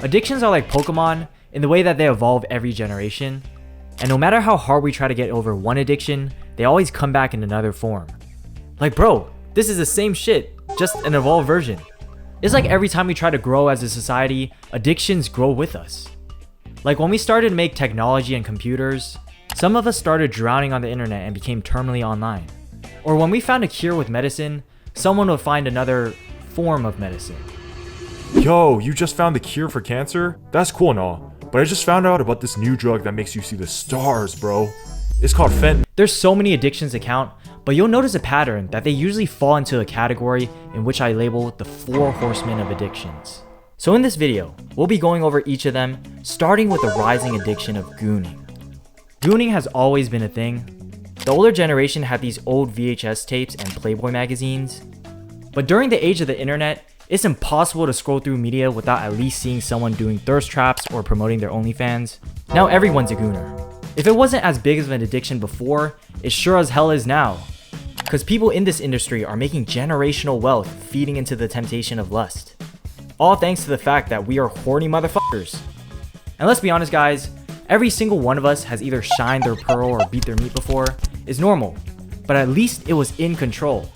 Addictions are like Pokemon in the way that they evolve every generation, and no matter how hard we try to get over one addiction, they always come back in another form. Like bro, this is the same shit, just an evolved version. It's like every time we try to grow as a society, addictions grow with us. Like when we started to make technology and computers, some of us started drowning on the internet and became terminally online. Or when we found a cure with medicine, someone would find another form of medicine. Yo, you just found the cure for cancer? That's cool and all, but I just found out about this new drug that makes you see the stars, bro. It's called fentanyl. There's so many addictions to count, but you'll notice a pattern that they usually fall into a category in which I label the 4 horsemen of addictions. So in this video, we'll be going over each of them, starting with the rising addiction of gooning. Gooning has always been a thing. The older generation had these old VHS tapes and Playboy magazines. But during the age of the internet, it's impossible to scroll through media without at least seeing someone doing thirst traps or promoting their OnlyFans. Now everyone's a gooner. If it wasn't as big of an addiction before, it sure as hell is now. Because people in this industry are making generational wealth feeding into the temptation of lust. All thanks to the fact that we are horny motherfuckers. And let's be honest guys, every single one of us has either shined their pearl or beat their meat before. It's normal, but at least it was in control.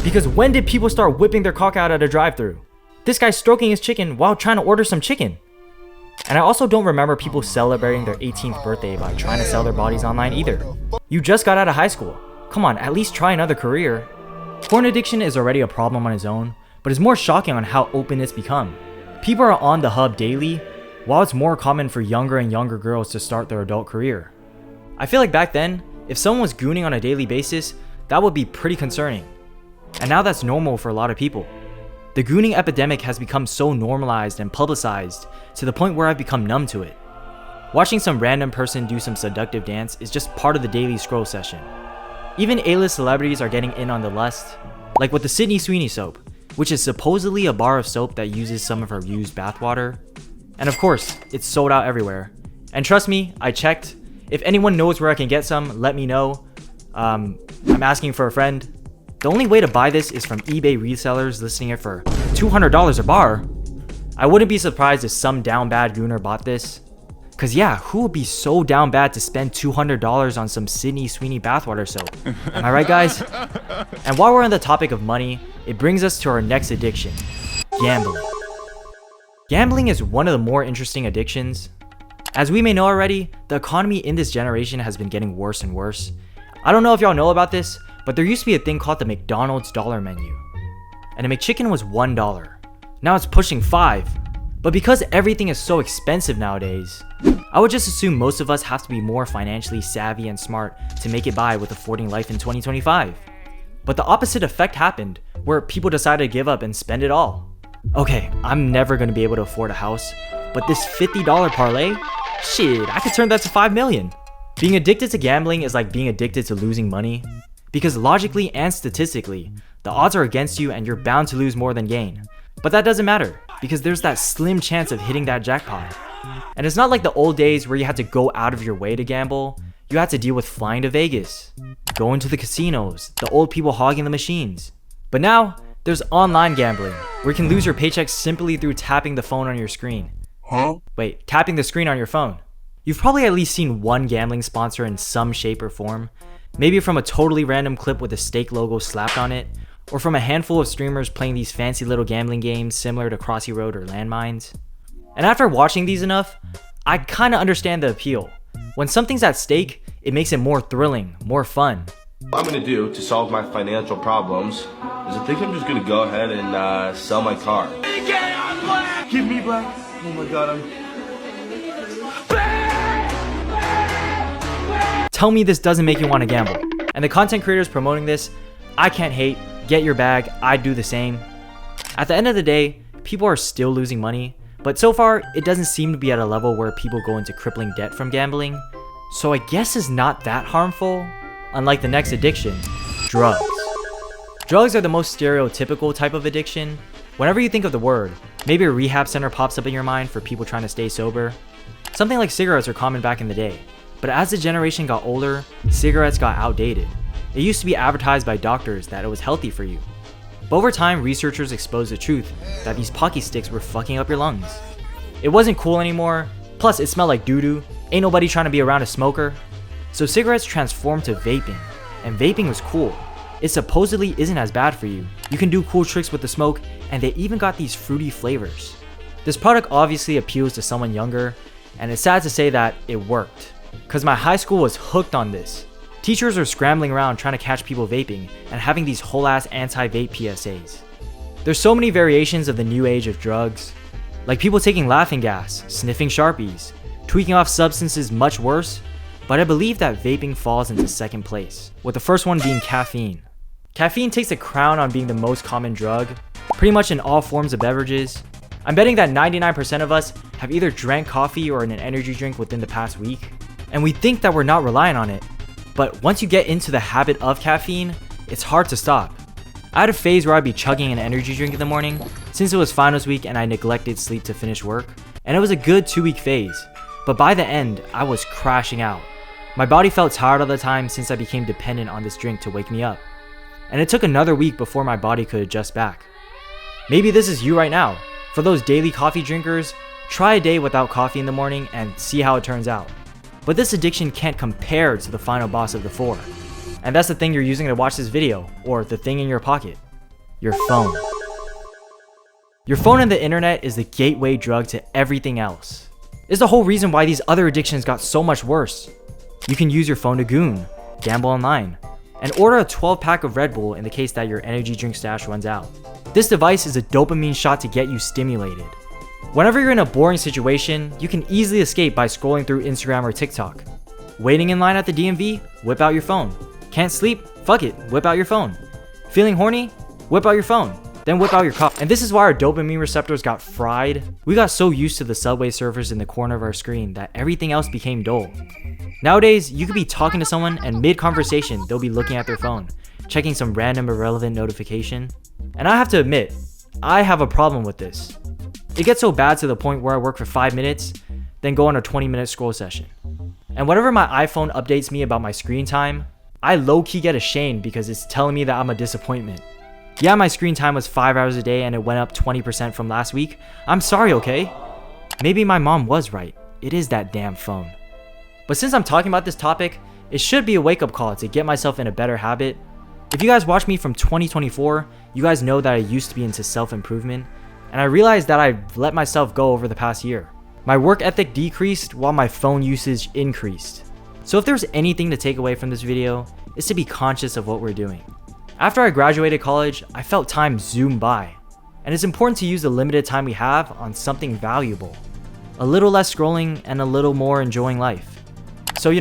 Because when did people start whipping their cock out at a drive-thru? This guy's stroking his chicken while trying to order some chicken. And I also don't remember people celebrating their 18th birthday by trying to sell their bodies online either. You just got out of high school. Come on, at least try another career. Porn addiction is already a problem on its own, but it's more shocking on how open it's become. People are on the hub daily, while it's more common for younger and younger girls to start their adult career. I feel like back then, if someone was gooning on a daily basis, that would be pretty concerning. And now that's normal for a lot of people. The gooning epidemic has become so normalized and publicized to the point where I've become numb to it. Watching some random person do some seductive dance is just part of the daily scroll session. Even A-list celebrities are getting in on the lust, like with the Sydney Sweeney soap, which is supposedly a bar of soap that uses some of her used bathwater. And of course, it's sold out everywhere. And trust me, I checked. If anyone knows where I can get some, let me know. I'm asking for a friend. The only way to buy this is from eBay resellers listing it for $200 a bar. I wouldn't be surprised if some down bad gooner bought this. Cause yeah, who would be so down bad to spend $200 on some Sydney Sweeney bathwater soap? Am I right guys? And while we're on the topic of money, it brings us to our next addiction, gambling. Gambling is one of the more interesting addictions. As we may know already, the economy in this generation has been getting worse and worse. I don't know if y'all know about this, but there used to be a thing called the McDonald's dollar menu. And a McChicken was $1. Now it's pushing $5. But because everything is so expensive nowadays, I would just assume most of us have to be more financially savvy and smart to make it by with affording life in 2025. But the opposite effect happened, where people decided to give up and spend it all. Okay, I'm never gonna be able to afford a house, but this $50 parlay? Shit, I could turn that to $5 million. Being addicted to gambling is like being addicted to losing money. Because logically and statistically, the odds are against you and you're bound to lose more than gain. But that doesn't matter, because there's that slim chance of hitting that jackpot. And it's not like the old days where you had to go out of your way to gamble. You had to deal with flying to Vegas, going to the casinos, the old people hogging the machines. But now, there's online gambling, where you can lose your paycheck simply through tapping the phone on your screen. Wait, tapping the screen on your phone. You've probably at least seen one gambling sponsor in some shape or form. Maybe from a totally random clip with a steak logo slapped on it, or from a handful of streamers playing these fancy little gambling games similar to Crossy Road or Landmines. And after watching these enough, I kinda understand the appeal. When something's at stake, it makes it more thrilling, more fun. What I'm gonna do to solve my financial problems is I think I'm just gonna go ahead and sell my car. Give me black. Oh my god, Tell me this doesn't make you want to gamble. And the content creators promoting this, I can't hate, get your bag, I'd do the same. At the end of the day, people are still losing money, but so far, it doesn't seem to be at a level where people go into crippling debt from gambling. So I guess it's not that harmful, unlike the next addiction, drugs. Drugs are the most stereotypical type of addiction. Whenever you think of the word, maybe a rehab center pops up in your mind for people trying to stay sober. Something like cigarettes are common back in the day. But as the generation got older, cigarettes got outdated. It used to be advertised by doctors that it was healthy for you. But over time, researchers exposed the truth that these pocky sticks were fucking up your lungs. It wasn't cool anymore, plus it smelled like doo-doo. Ain't nobody trying to be around a smoker. So cigarettes transformed to vaping, and vaping was cool. It supposedly isn't as bad for you. You can do cool tricks with the smoke, and they even got these fruity flavors. This product obviously appeals to someone younger, and it's sad to say that it worked, cause my high school was hooked on this. Teachers are scrambling around trying to catch people vaping and having these whole ass anti-vape PSAs. There's so many variations of the new age of drugs, like people taking laughing gas, sniffing Sharpies, tweaking off substances much worse, but I believe that vaping falls into second place, with the first one being caffeine. Caffeine takes the crown on being the most common drug, pretty much in all forms of beverages. I'm betting that 99% of us have either drank coffee or an energy drink within the past week, and we think that we're not relying on it. But once you get into the habit of caffeine, it's hard to stop. I had a phase where I'd be chugging an energy drink in the morning, since it was finals week and I neglected sleep to finish work, and it was a good 2-week phase, but by the end, I was crashing out. My body felt tired all the time since I became dependent on this drink to wake me up, and it took another week before my body could adjust back. Maybe this is you right now. For those daily coffee drinkers, try a day without coffee in the morning and see how it turns out. But this addiction can't compare to the final boss of the 4. And that's the thing you're using to watch this video, or the thing in your pocket, your phone. Your phone and the internet is the gateway drug to everything else. It's the whole reason why these other addictions got so much worse. You can use your phone to goon, gamble online, and order a 12-pack of Red Bull in the case that your energy drink stash runs out. This device is a dopamine shot to get you stimulated. Whenever you're in a boring situation, you can easily escape by scrolling through Instagram or TikTok. Waiting in line at the DMV? Whip out your phone. Can't sleep? Fuck it, whip out your phone. Feeling horny? Whip out your phone. Then whip out your coffee. And this is why our dopamine receptors got fried. We got so used to the Subway surfers in the corner of our screen that everything else became dull. Nowadays, you could be talking to someone and mid-conversation, they'll be looking at their phone, checking some random irrelevant notification. And I have to admit, I have a problem with this. It gets so bad to the point where I work for 5 minutes, then go on a 20-minute scroll session. And whenever my iPhone updates me about my screen time, I low-key get ashamed because it's telling me that I'm a disappointment. Yeah, my screen time was 5 hours a day and it went up 20% from last week. I'm sorry, okay? Maybe my mom was right. It is that damn phone. But since I'm talking about this topic, it should be a wake-up call to get myself in a better habit. If you guys watch me from 2024, you guys know that I used to be into self-improvement, and I realized that I let myself go over the past year. My work ethic decreased while my phone usage increased. So if there's anything to take away from this video, it's to be conscious of what we're doing. After I graduated college, I felt time zoom by, and it's important to use the limited time we have on something valuable. A little less scrolling and a little more enjoying life. So,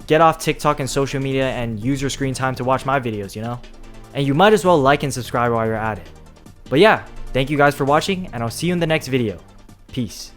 get off TikTok and social media and use your screen time to watch my videos, And you might as well like and subscribe while you're at it. But yeah, thank you guys for watching, and I'll see you in the next video. Peace.